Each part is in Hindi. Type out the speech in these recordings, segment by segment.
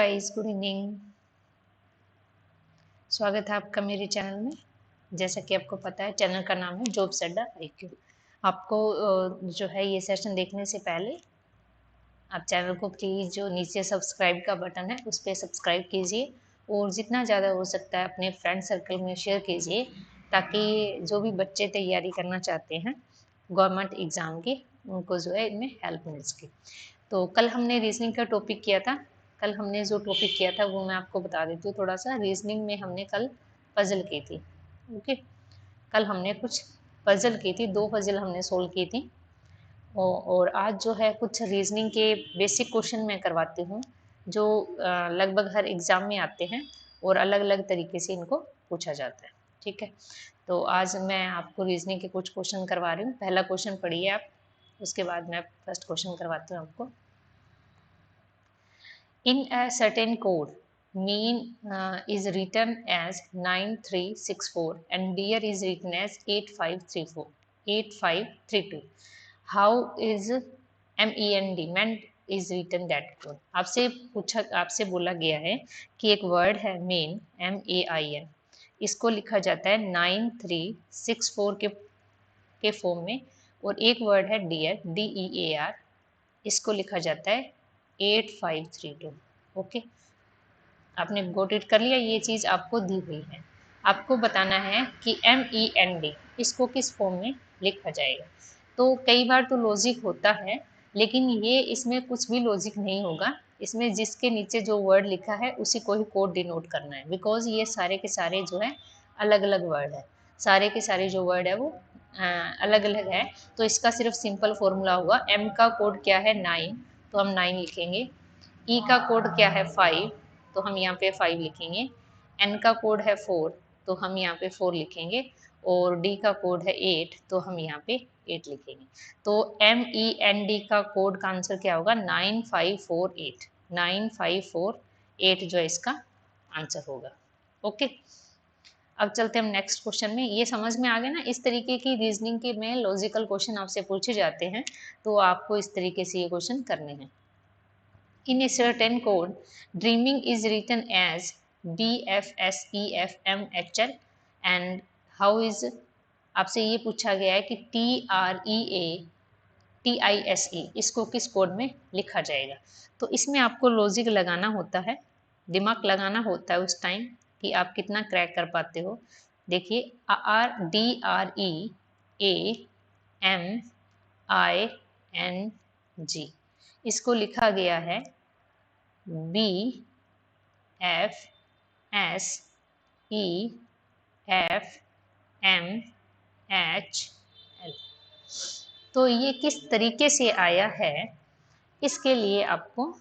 Guys, good evening. स्वागत है आपका मेरे चैनल में। जैसा कि आपको पता है, चैनल का नाम है जॉब्स अड्डा IQ। आपको जो है ये सेशन देखने से पहले आप चैनल को प्लीज़ जो नीचे सब्सक्राइब का बटन है उस पर सब्सक्राइब कीजिए और जितना ज़्यादा हो सकता है अपने फ्रेंड सर्कल में शेयर कीजिए, ताकि जो भी बच्चे तैयारी करना चाहते हैं गवर्नमेंट एग्ज़ाम की, उनको जो है इनमें हेल्प मिल सके। तो कल हमने रीजनिंग का टॉपिक किया था। कल हमने जो टॉपिक किया था वो मैं आपको बता देती हूँ थोड़ा सा। रीजनिंग में हमने कल पजल की थी। ओके, कल हमने कुछ पजल की थी, 2 पजल हमने सोल्व की थी। और आज जो है कुछ रीजनिंग के बेसिक क्वेश्चन मैं करवाती हूँ, जो लगभग हर एग्ज़ाम में आते हैं और अलग अलग तरीके से इनको पूछा जाता है। ठीक है, तो आज मैं आपको रीजनिंग के कुछ क्वेश्चन करवा रही हूँ। पहला क्वेश्चन पढ़िए आप, उसके बाद मैं फर्स्ट क्वेश्चन करवाती हूँ आपको। In a certain code, mean is written as 9364 and dear is written as 8534, 8532. How is MEND is written that code? आपसे बोला गया है कि एक वर्ड है मेन, MAIN, इसको लिखा जाता है 9364 के फॉर्म में, और एक वर्ड है डियर, DEAR, इसको लिखा जाता है 8532। ओके, आपने गोट इट कर लिया। ये चीज़ आपको दी हुई है। आपको बताना है कि MEND इसको किस फॉर्म में लिखा जाएगा। तो कई बार तो लॉजिक होता है, लेकिन ये इसमें कुछ भी लॉजिक नहीं होगा। इसमें जिसके नीचे जो वर्ड लिखा है उसी को ही कोड डिनोट करना है, बिकॉज ये सारे के सारे जो है अलग अलग वर्ड है। सारे के सारे जो वर्ड है वो अलग अलग है। तो इसका सिर्फ सिंपल फॉर्मूला हुआ, M का कोड क्या है 9, तो हम 9 लिखेंगे। E का कोड क्या है 5, तो हम यहाँ पे 5 लिखेंगे। N का कोड है 4, तो हम यहाँ पे 4 लिखेंगे। और D का कोड है 8, तो हम यहाँ पे 8 लिखेंगे। तो MEND का कोड का आंसर क्या होगा 9548, 9548 जो है इसका आंसर होगा। ओके, अब चलते हैं हम नेक्स्ट क्वेश्चन में। ये समझ में आ गया ना, इस तरीके की रीजनिंग के में लॉजिकल क्वेश्चन आपसे पूछे जाते हैं, तो आपको इस तरीके से ये क्वेश्चन करने हैं। In a certain code, dreaming is written as DFSEFMHL and how is, आपसे ये पूछा गया है कि TREATISE इसको किस कोड में लिखा जाएगा। तो इसमें आपको लॉजिक लगाना होता है, दिमाग लगाना होता है उस टाइम कि आप कितना क्रैक कर पाते हो। देखिए, DREAMING इसको लिखा गया है BFSEFMHL। तो ये किस तरीके से आया है, इसके लिए आपको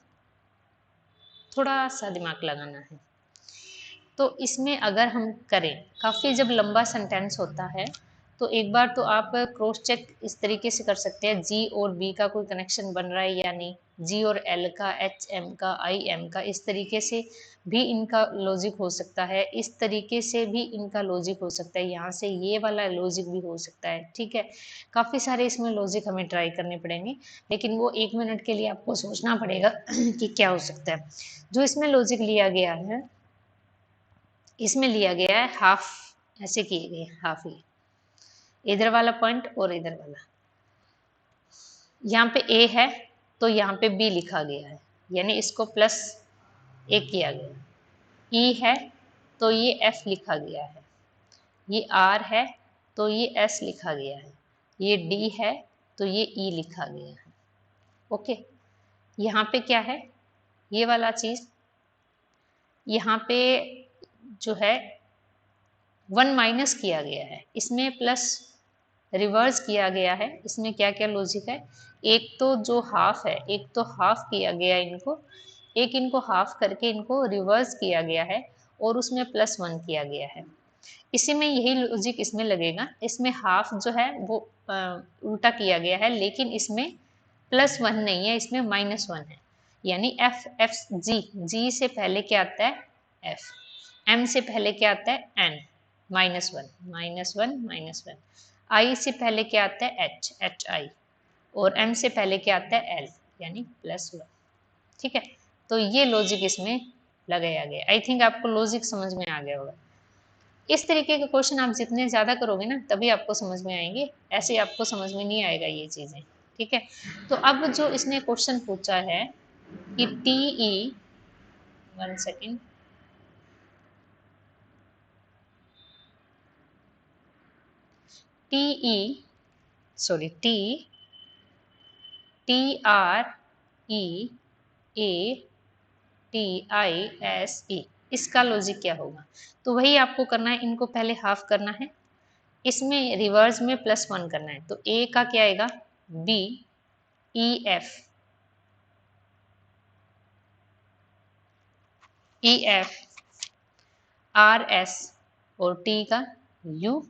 थोड़ा सा दिमाग लगाना है। तो इसमें अगर हम करें, काफ़ी जब लंबा सेंटेंस होता है तो एक बार तो आप क्रॉस चेक इस तरीके से कर सकते हैं, G और B का कोई कनेक्शन बन रहा है या नहीं, G और L का, HM का, IM का, इस तरीके से भी इनका लॉजिक हो सकता है, इस तरीके से भी इनका लॉजिक हो सकता है, यहाँ से ये वाला लॉजिक भी हो सकता है। ठीक है, काफ़ी सारे इसमें लॉजिक हमें ट्राई करने पड़ेंगे, लेकिन वो 1 मिनट के लिए आपको सोचना पड़ेगा कि क्या हो सकता है। जो इसमें लॉजिक लिया गया है, इसमें लिया गया है हाफ, ऐसे किए गए हाफ, ये इधर वाला पॉइंट और इधर वाला। यहाँ पे A है तो यहाँ पे B लिखा गया है, यानी इसको +1 किया गया। E है तो ये F लिखा गया है, ये R है तो ये S लिखा गया है, ये D है तो ये E लिखा गया है। ओके, यहाँ पे क्या है, ये वाला चीज़, यहाँ पे जो है 1 माइनस किया गया है, इसमें प्लस रिवर्स किया गया है। इसमें क्या क्या लॉजिक है, एक तो जो हाफ है, एक तो हाफ किया गया इनको, एक इनको हाफ करके इनको रिवर्स किया गया है और उसमें +1 किया गया है। इसी में यही लॉजिक इसमें लगेगा। इसमें हाफ जो है वो उल्टा किया गया है, लेकिन इसमें +1 नहीं है, इसमें -1 है, यानी G से पहले क्या आता है F, M से पहले क्या आता है N, -1 -1, I से पहले क्या आता है HI, और M से पहले क्या आता है L, यानी +1। ठीक है, तो ये लॉजिक इसमें लगाया गया। आई थिंक आपको लॉजिक समझ में आ गया होगा। इस तरीके के क्वेश्चन आप जितने ज़्यादा करोगे ना तभी आपको समझ में आएंगे, ऐसे आपको समझ में नहीं आएगा ये चीज़ें। ठीक है, तो अब जो इसने क्वेश्चन पूछा है कि T E, 1 second, T E sorry T R E A T I S E, इसका लॉजिक क्या होगा? तो वही आपको करना है, इनको पहले हाफ करना है, इसमें रिवर्स में +1 करना है। तो ए का क्या आएगा? B E F, E F R S और टी का यू,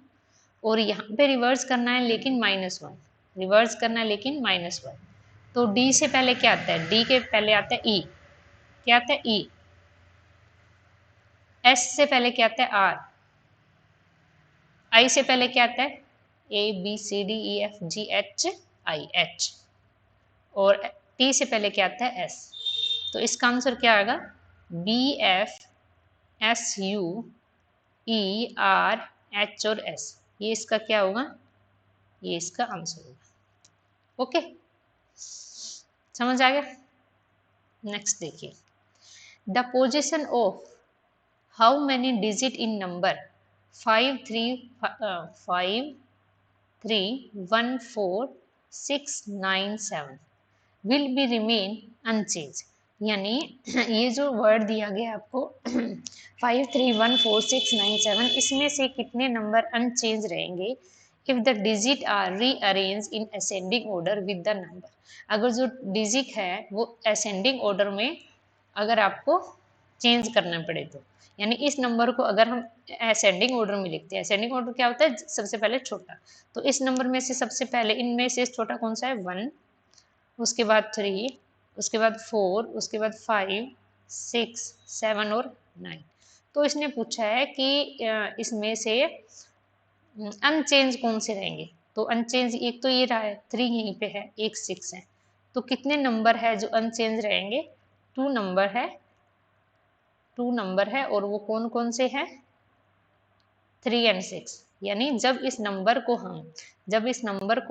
और यहाँ पे रिवर्स करना है लेकिन -1, रिवर्स करना है लेकिन -1। तो डी से पहले क्या आता है? डी के पहले आता है ई, क्या आता है? ई। एस से पहले क्या आता है? आर। आई से पहले क्या आता है? A B C D E F G H I, H. और टी से पहले क्या आता है? एस। तो इसका आंसर क्या आएगा? B F S U E R H और एस, ये इसका क्या होगा? ये इसका आंसर होगा। ओके, समझ आ गया? नेक्स्ट देखिए, the position of how many digit in number 5314697 will be remain unchange. यानी ये जो वर्ड दिया गया आपको 5314697, इसमें से कितने नंबर अनचेंज रहेंगे if the digit are rearrange in ascending order with the number. अगर जो डिजिट है वो असेंडिंग ऑर्डर में अगर आपको चेंज करना पड़े तो, यानी इस नंबर को अगर हम असेंडिंग ऑर्डर में लिखते हैं, असेंडिंग ऑर्डर क्या होता है? सबसे पहले छोटा, तो इस नंबर में से सबसे पहले इनमें से छोटा कौन सा है? 1, उसके बाद 3, उसके बाद 4, उसके बाद 5, 6, 7 और 9। तो इसने पूछा है कि इसमें से अनचेंज कौन से रहेंगे? तो अनचेंज एक तो ये रहा है 3 यहीं पे है, एक 6 है, तो कितने नंबर है जो अनचेंज रहेंगे? 2 नंबर है, 2 नंबर है, और वो कौन कौन से हैं? 3 और 6। यानी जब इस नंबर को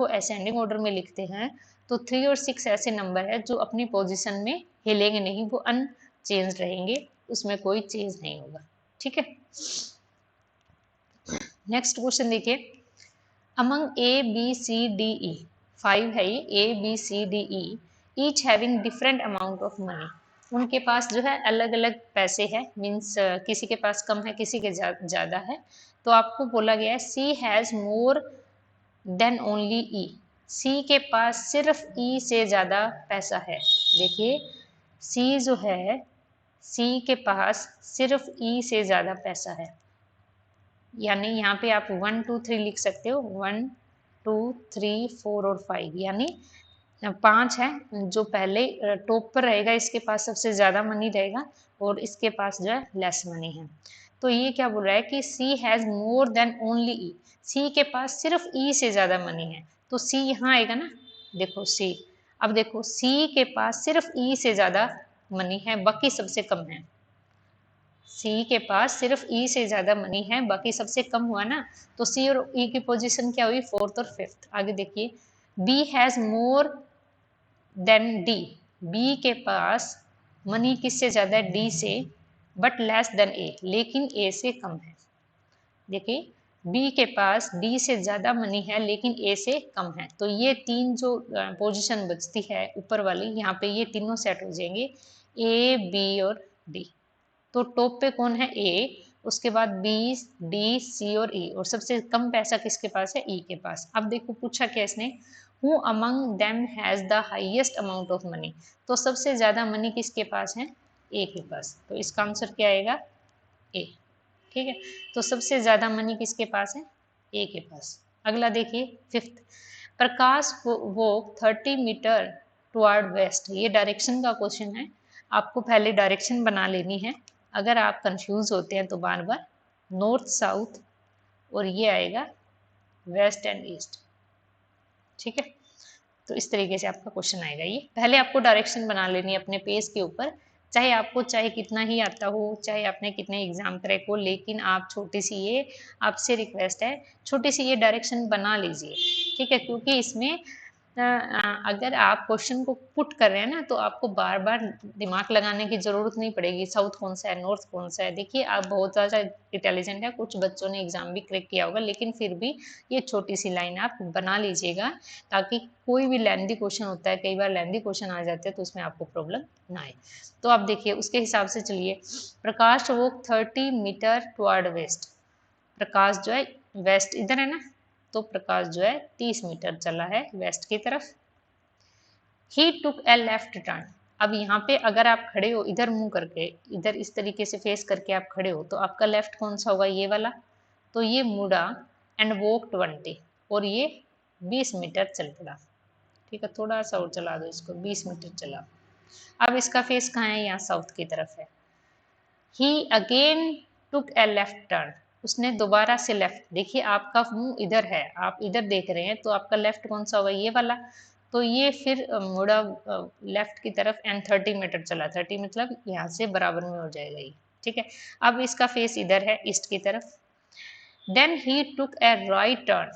असेंडिंग ऑर्डर में लिखते हैं तो 3 और 6 ऐसे नंबर है जो अपनी पोजीशन में हिलेंगे नहीं, वो अनचेंज रहेंगे, उसमें कोई चेंज नहीं होगा। ठीक है, नेक्स्ट क्वेश्चन देखिए, among A B C D E, 5 है ये, A B C D E, each having different amount of money, उनके पास जो है अलग अलग पैसे हैं, मीन्स किसी के पास कम है, किसी के ज़्यादा है। तो आपको बोला गया है सी has more then only E, सी के पास सिर्फ ई से ज़्यादा पैसा है। देखिए सी जो है, सी के पास सिर्फ ई से ज़्यादा पैसा है, यानी यहाँ पे आप 1 2 3 लिख सकते हो, 1 2 3 4 और 5, यानी 5 है जो पहले टॉप पर रहेगा, इसके पास सबसे ज़्यादा मनी रहेगा और इसके पास जो है लेस मनी है। तो ये क्या बोल रहा है कि सी has more then only E, सी के पास सिर्फ ई से ज़्यादा मनी है, तो सी यहाँ आएगा ना। देखो सी, अब देखो सी के पास सिर्फ ई से ज़्यादा मनी है, बाकी सबसे कम है। सी के पास सिर्फ ई से ज़्यादा मनी है, बाकी सबसे कम हुआ ना, तो सी और ई की पोजीशन क्या हुई? 4th और 5th। आगे देखिए, B has more than D, B के पास मनी किससे ज़्यादा है? डी से, बट लेस देन ए, लेकिन ए से कम है। देखिए बी के पास डी से ज़्यादा मनी है लेकिन ए से कम है, तो ये तीन जो पोजीशन बचती है ऊपर वाली, यहाँ पे ये तीनों सेट हो जाएंगे, ए बी और डी। तो टॉप पे कौन है? ए, उसके बाद बी डी सी और ई, और सबसे कम पैसा किसके पास है? ई के पास। अब देखो पूछा क्या इसने, who among them has the highest amount of money, तो सबसे ज़्यादा मनी किसके पास है? ए के पास, तो इसका आंसर क्या आएगा? ए। ठीक है, तो सबसे ज़्यादा मनी किसके पास है? ए के पास। अगला देखिए 5th, प्रकाश वॉक 30 मीटर टुवर्ड वेस्ट, ये डायरेक्शन का क्वेश्चन है, आपको पहले डायरेक्शन बना लेनी है, अगर आप कंफ्यूज होते हैं तो बार बार, नॉर्थ साउथ और ये आएगा वेस्ट एंड ईस्ट। ठीक है, तो इस तरीके से आपका क्वेश्चन आएगा, ये पहले आपको डायरेक्शन बना लेनी है अपने पेज के ऊपर, चाहे आपको चाहे कितना ही आता हो, चाहे आपने कितने एग्जाम क्रैक हो, लेकिन आप छोटी सी ये आपसे रिक्वेस्ट है, छोटी सी ये डायरेक्शन बना लीजिए, ठीक है। क्योंकि इसमें अगर आप क्वेश्चन को पुट कर रहे हैं ना, तो आपको बार बार दिमाग लगाने की जरूरत नहीं पड़ेगी, साउथ कौन सा है, नॉर्थ कौन सा है। देखिए आप बहुत ज़्यादा इंटेलिजेंट है, कुछ बच्चों ने एग्जाम भी क्रैक किया होगा, लेकिन फिर भी ये छोटी सी लाइन आप बना लीजिएगा, ताकि कोई भी लेंदी क्वेश्चन होता है, कई बार लेंदी क्वेश्चन आ जाते हैं, तो उसमें आपको प्रॉब्लम ना आए। तो आप देखिए उसके हिसाब से चलिए। प्रकाश वॉक 30 मीटर टुवर्ड वेस्ट। प्रकाश जो है वेस्ट इधर है ना, तो प्रकाश जो है 30 मीटर चला है वेस्ट की तरफ। ही टुक ए लेफ्ट टर्न। अब यहाँ पे अगर आप खड़े हो इधर मुंह करके, इधर इस तरीके से फेस करके आप खड़े हो, तो आपका लेफ्ट कौन सा होगा, ये वाला। तो ये मुड़ा एंड वॉक 20, और ये 20 मीटर चल पड़ा, ठीक है। थोड़ा सा और चला दो इसको, 20 मीटर चला। अब इसका फेस कहाँ है, यहाँ साउथ की तरफ है। ही अगेन टुक ए लेफ्ट टर्न। उसने दोबारा से लेफ्ट, देखिए आपका मुंह इधर है, आप इधर देख रहे हैं, तो आपका लेफ्ट कौन सा होगा, ये वाला। तो ये फिर मुड़ा लेफ्ट की तरफ एंड 30 मीटर चला, 30 मतलब यहाँ से बराबर में हो जाएगा ये, ठीक है। अब इसका फेस इधर है ईस्ट की तरफ। Then he took a right turn.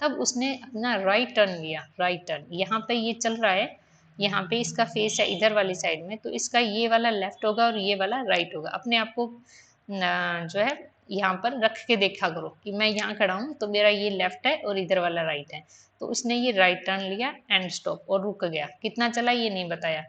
तब उसने अपना राइट टर्न लिया, राइट टर्न यहाँ पे ये चल रहा है, यहाँ पे इसका फेस है इधर वाली साइड में, तो इसका ये वाला लेफ्ट होगा और ये वाला राइट होगा। अपने आप को जो है यहाँ पर रख के देखा करो कि मैं यहाँ खड़ा हूँ, तो मेरा ये लेफ्ट है और इधर वाला राइट है। तो उसने ये राइट टर्न लिया एंड स्टॉप, और रुक गया। कितना चला ये नहीं बताया।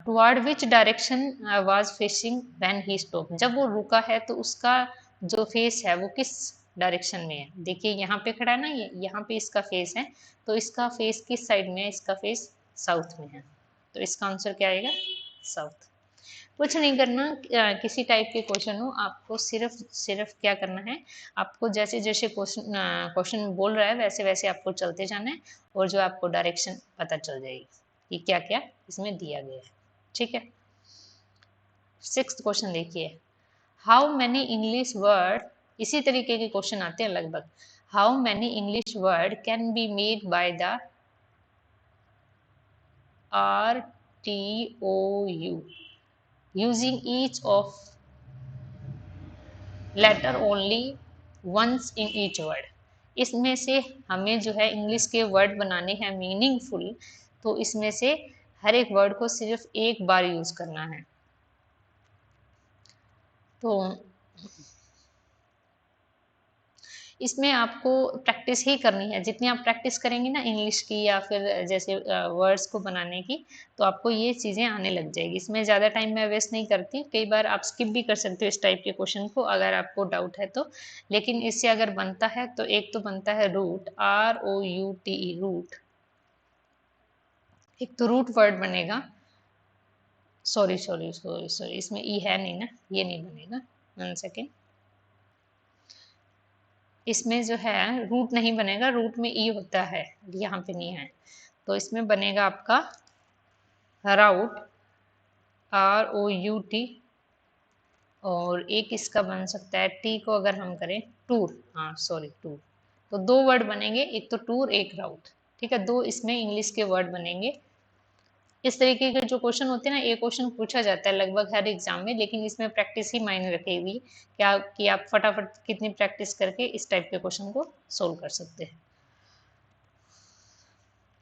Toward which direction was facing when he stop. जब वो रुका है तो उसका जो फेस है वो किस डायरेक्शन में है। देखिए यहाँ पे खड़ा है ना, ये यहाँ पे इसका फेस है, तो इसका फेस किस साइड में है, इसका फेस साउथ में है। तो इसका आंसर क्या आएगा, साउथ। कुछ नहीं करना, किसी टाइप के क्वेश्चन हो, आपको सिर्फ सिर्फ क्या करना है, आपको जैसे जैसे क्वेश्चन क्वेश्चन बोल रहा है वैसे वैसे आपको चलते जाना है, और जो आपको डायरेक्शन पता चल जाएगी कि क्या क्या इसमें दिया गया है, ठीक है। 6th क्वेश्चन देखिए। हाउ मैनी इंग्लिश वर्ड, इसी तरीके के क्वेश्चन आते हैं लगभग। How many English word can be made by the RTOU using each of letter only once in each word। इसमें से हमें जो है इंग्लिश के वर्ड बनाने हैं मीनिंगफुल, तो इसमें से हर एक वर्ड को सिर्फ एक बार यूज करना है। तो इसमें आपको प्रैक्टिस ही करनी है, जितनी आप प्रैक्टिस करेंगे ना इंग्लिश की या फिर जैसे वर्ड्स को बनाने की, तो आपको ये चीज़ें आने लग जाएगी। इसमें ज़्यादा टाइम मैं वेस्ट नहीं करती, कई बार आप स्किप भी कर सकते हो इस टाइप के क्वेश्चन को अगर आपको डाउट है तो। लेकिन इससे अगर बनता है तो एक तो बनता है रूट, ROUTE, रूट। एक तो रूट वर्ड बनेगा, सॉरी सॉरी सॉरी सॉरी, इसमें ई है नहीं ना, ये नहीं बनेगा, 1 सेकेंड। इसमें जो है रूट नहीं बनेगा, रूट में ई होता है, यहाँ पे नहीं है। तो इसमें बनेगा आपका राउट, ROUT, और एक इसका बन सकता है टी को अगर हम करें टूर, हाँ सॉरी टूर। तो 2 वर्ड बनेंगे, एक तो टूर एक राउट, ठीक है। 2 इसमें इंग्लिश के वर्ड बनेंगे। इस तरीके के जो क्वेश्चन होते हैं ना, ये क्वेश्चन पूछा जाता है लगभग हर एग्जाम में, लेकिन इसमें प्रैक्टिस ही मायने रखेगी क्या कि आप फटाफट कितनी प्रैक्टिस करके इस टाइप के क्वेश्चन को सोल्व कर सकते हैं।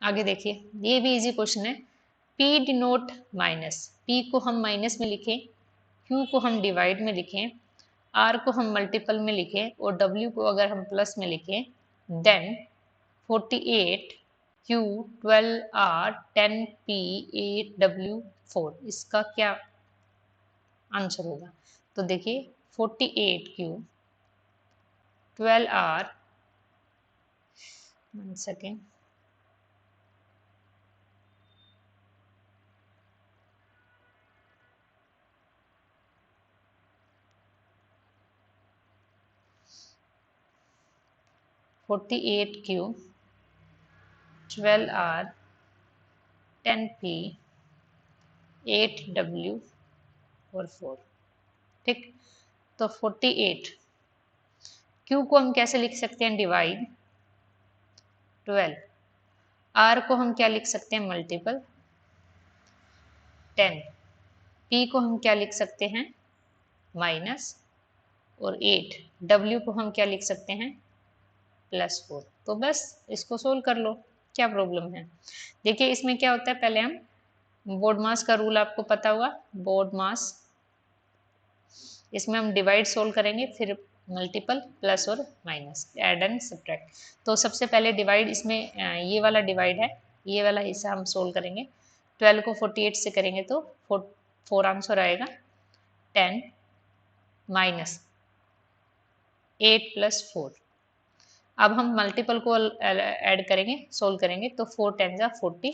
आगे देखिए, ये भी इजी क्वेश्चन है। P डिनोट माइनस, P को हम माइनस में लिखें, Q को हम डिवाइड में लिखें, R को हम मल्टीपल में लिखें, और W को अगर हम प्लस में लिखें, then 48Q 12R 10P 8W 4, इसका क्या आंसर होगा। तो देखिए 48Q 12R, 1 second, 48Q 12R 10P 8W और 4, ठीक। तो 48 Q को हम कैसे लिख सकते हैं, डिवाइड 12, R को हम क्या लिख सकते हैं, मल्टीपल 10, P को हम क्या लिख सकते हैं, माइनस, और 8 W को हम क्या लिख सकते हैं, +4। तो बस इसको सोल्व कर लो, क्या प्रॉब्लम है। देखिए इसमें क्या होता है, पहले हम बोर्ड मास का रूल आपको पता होगा, बोर्ड मास, इसमें हम डिवाइड सोल्व करेंगे, फिर मल्टीपल, प्लस और माइनस, ऐड एंड सब्ट्रैक्ट। तो सबसे पहले डिवाइड, इसमें ये वाला डिवाइड है, ये वाला हिस्सा हम सोल्व करेंगे। 12 को 48 से करेंगे तो 4 आंसर आएगा। 10 माइनस 8 + 4। अब हम मल्टीपल को ऐड करेंगे, सोल्व करेंगे तो 4 10 जा 40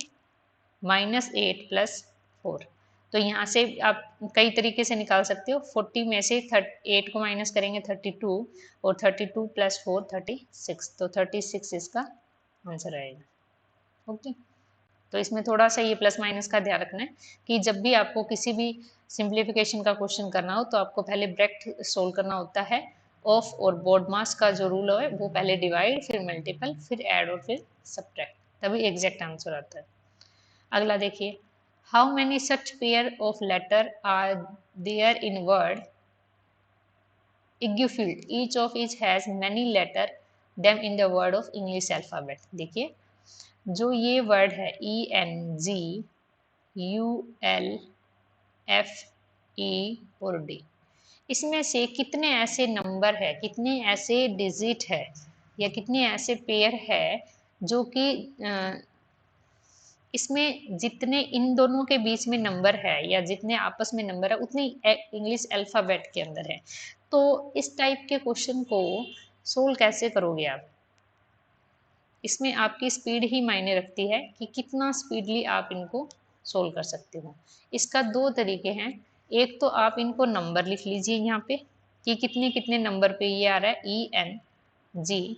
माइनस 8 + 4। तो यहाँ से आप कई तरीके से निकाल सकते हो। 40 में से 8 को माइनस करेंगे 32, और 32 + 4 36, तो 36 इसका आंसर आएगा। ओके, तो इसमें थोड़ा सा ये प्लस माइनस का ध्यान रखना है कि जब भी आपको किसी भी सिंप्लीफिकेशन का क्वेश्चन करना हो तो आपको पहले ब्रैकेट सोल्व करना होता है ऑफ, और बोर्ड मास का जो रूल है वो पहले डिवाइड, फिर मल्टीपल, फिर ऐड और फिर सब्ट्रैक्ट, तभी एग्जैक्ट आंसर आता है। अगला देखिए, how many such pair of letter are there in word इग्यूफिल्ड, each of each has many letter them in the word of English alphabet. देखिए जो ये वर्ड है ENGULFE और D, इसमें से कितने ऐसे नंबर है, कितने ऐसे डिजिट है, या कितने ऐसे पेयर है जो कि इसमें जितने इन दोनों के बीच में नंबर है या जितने आपस में नंबर है उतने इंग्लिश अल्फाबेट के अंदर है। तो इस टाइप के क्वेश्चन को सोल्व कैसे करोगे आप, इसमें आपकी स्पीड ही मायने रखती है कि कितना स्पीडली आप इनको सोल्व कर सकते हो। इसका दो तरीके हैं, एक तो आप इनको नंबर लिख लीजिए यहाँ पे कि कितने कितने नंबर पे ये आ रहा है, ENGULFE,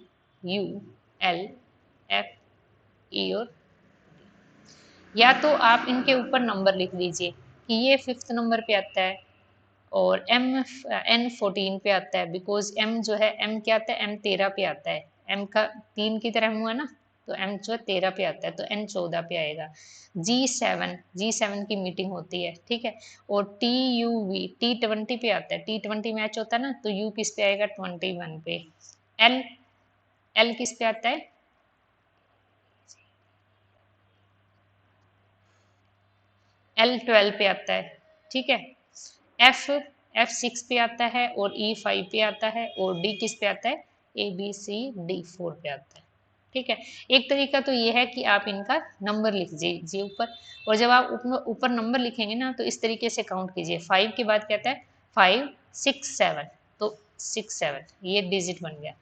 और या तो आप इनके ऊपर नंबर लिख लीजिए कि ये 5th नंबर पे आता है और N 14 पे आता है, बिकॉज M जो है, M क्या आता है, M 13 पे आता है, M का 3 की तरह हुआ ना, तो M जो है 13 पे आता है, तो N 14 पे आएगा। G7 की मीटिंग होती है, ठीक है, और TUV T20 पे आता है, T20 मैच होता है ना, तो U किस पे आएगा, 21 पे। L किस पे आता है, L 12 पे आता है, ठीक है, F 6 पे आता है, और E 5 पे आता है, और D किस पे आता है, ABCD 4 पे आता है, ठीक है। एक तरीका तो ये है कि आप इनका नंबर लिख दीजिए ऊपर, और जब आप ऊपर नंबर लिखेंगे ना तो इस तरीके से काउंट कीजिए। 5 के बाद कहता है 5 6 7, तो 6 7 ये डिजिट बन गया।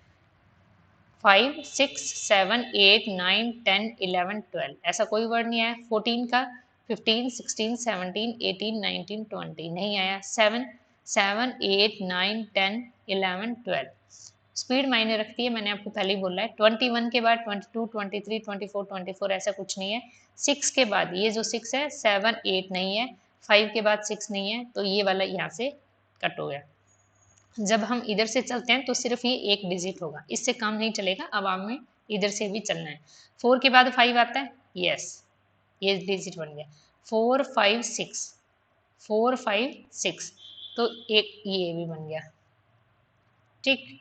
5 6 7 8 9 10 11 12, ऐसा कोई वर्ड नहीं आया। 14 का 15 16 17 18 19 20 नहीं आया। 7 7 8 9 10 11 12, स्पीड मायने रखती है, मैंने आपको पहले ही बोला है। 21 के बाद 22 23 24 24 ऐसा कुछ नहीं है। 6 के बाद ये जो 6 है, 7 8 नहीं है, 5 के बाद 6 नहीं है, तो ये वाला यहाँ से कट हो गया। जब हम इधर से चलते हैं तो सिर्फ ये एक डिजिट होगा, इससे काम नहीं चलेगा। अब हमें इधर से भी चलना है। 4 के बाद 5 आता है, यस, ये डिजिट बन गया। 4 5 6 4 5 6, तो एक ये भी बन गया, ठीक।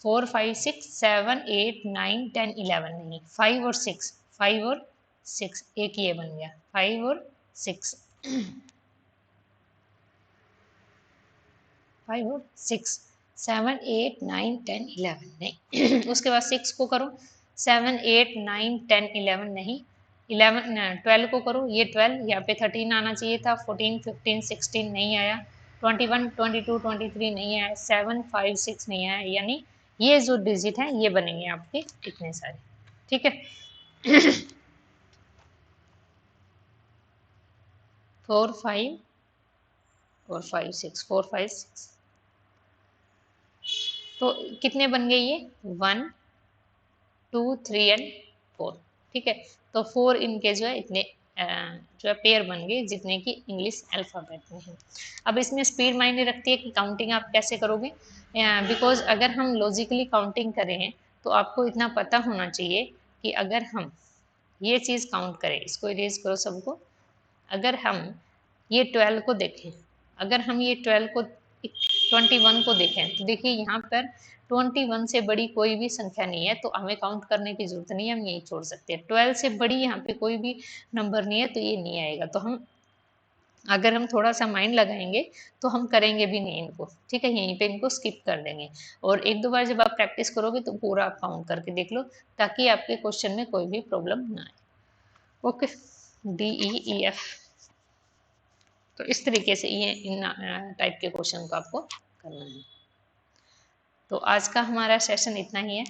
4 5 6 7 8 9 10 11 नहीं, 5 और 6, 5 और 6, एक ये बन गया, 5 और 6 5 और 6 7 8 9 10 11 नहीं उसके बाद 6 को करो, 7 8 9 10 11 नहीं, 11 12 को करो, ये 12, यहाँ पे 13 आना चाहिए था, 14 15 16 नहीं आया, 21 22 23 नहीं आया, 7 5 6 नहीं आया, यानी ये जो डिजिट है ये बनेंगे आपके इतने सारे, ठीक है। 4 5 और 5 6 4 5 6, तो कितने बन गए ये, 1 2 3 एंड 4, ठीक है। तो 4 इनके जो है इतने जो है पेयर बन गए जितने की इंग्लिश अल्फाबेट में है। अब इसमें स्पीड मायने रखती है कि काउंटिंग आप कैसे करोगे, बिकॉज अगर हम लॉजिकली काउंटिंग करें तो आपको इतना पता होना चाहिए कि अगर हम ये चीज़ काउंट करें, इसको इरेज करो सबको, अगर हम ये 12 को देखें, अगर हम ये 12 को 21 को देखें तो देखिए यहाँ पर 21 से बड़ी कोई भी संख्या नहीं है, तो हमें काउंट करने की जरूरत नहीं है, हम यही छोड़ सकते हैं। 12 से बड़ी यहाँ पे कोई भी नंबर नहीं है, तो ये नहीं आएगा। तो हम अगर हम थोड़ा सा माइंड लगाएंगे तो हम करेंगे भी नहीं इनको, ठीक है, यहीं पे इनको स्किप कर देंगे। और एक दो बार जब आप प्रैक्टिस करोगे तो पूरा आप काउंट करके देख लो, ताकि आपके क्वेश्चन में कोई भी प्रॉब्लम ना आए। Okay, DEEF। तो इस तरीके से ये इन टाइप के क्वेश्चन को आपको करना है। तो आज का हमारा सेशन इतना ही है।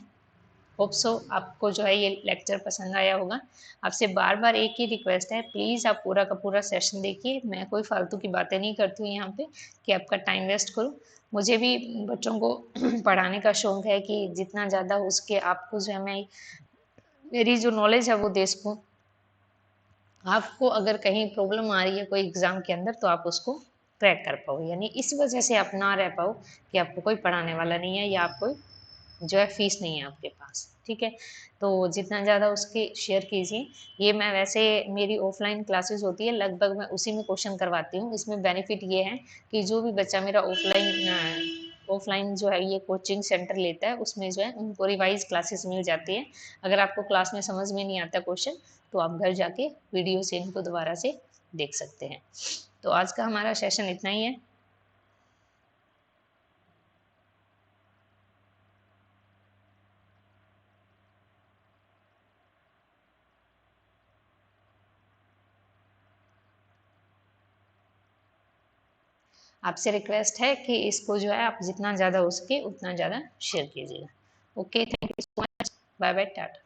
होप सो आपको जो है ये लेक्चर पसंद आया होगा। आपसे बार बार एक ही रिक्वेस्ट है, प्लीज़ आप पूरा का पूरा सेशन देखिए। मैं कोई फालतू की बातें नहीं करती हूँ यहाँ पे कि आपका टाइम वेस्ट करूँ। मुझे भी बच्चों को पढ़ाने का शौक है कि जितना ज़्यादा हो उसके आपको जो है मैं मेरी जो नॉलेज है वो दे सकूँ। आपको अगर कहीं प्रॉब्लम आ रही है कोई एग्ज़ाम के अंदर तो आप उसको क्रैक कर पाओ, यानी इस वजह से आप ना रह पाओ कि आपको कोई पढ़ाने वाला नहीं है या आप कोई जो है फीस नहीं है आपके पास, ठीक है। तो जितना ज़्यादा उसके शेयर कीजिए। ये मैं वैसे मेरी ऑफलाइन क्लासेस होती है, लगभग मैं उसी में क्वेश्चन करवाती हूँ। इसमें बेनिफिट ये है कि जो भी बच्चा मेरा ऑफलाइन जो है ये कोचिंग सेंटर लेता है उसमें जो है उनको रिवाइज क्लासेस मिल जाती है। अगर आपको क्लास में समझ में नहीं आता क्वेश्चन तो आप घर जाके वीडियो से इनको दोबारा से देख सकते हैं। तो आज का हमारा सेशन इतना ही है। आपसे रिक्वेस्ट है कि इसको जो है आप जितना ज़्यादा हो सके उतना ज़्यादा शेयर कीजिएगा। Okay, thank you so much, bye bye, Tata.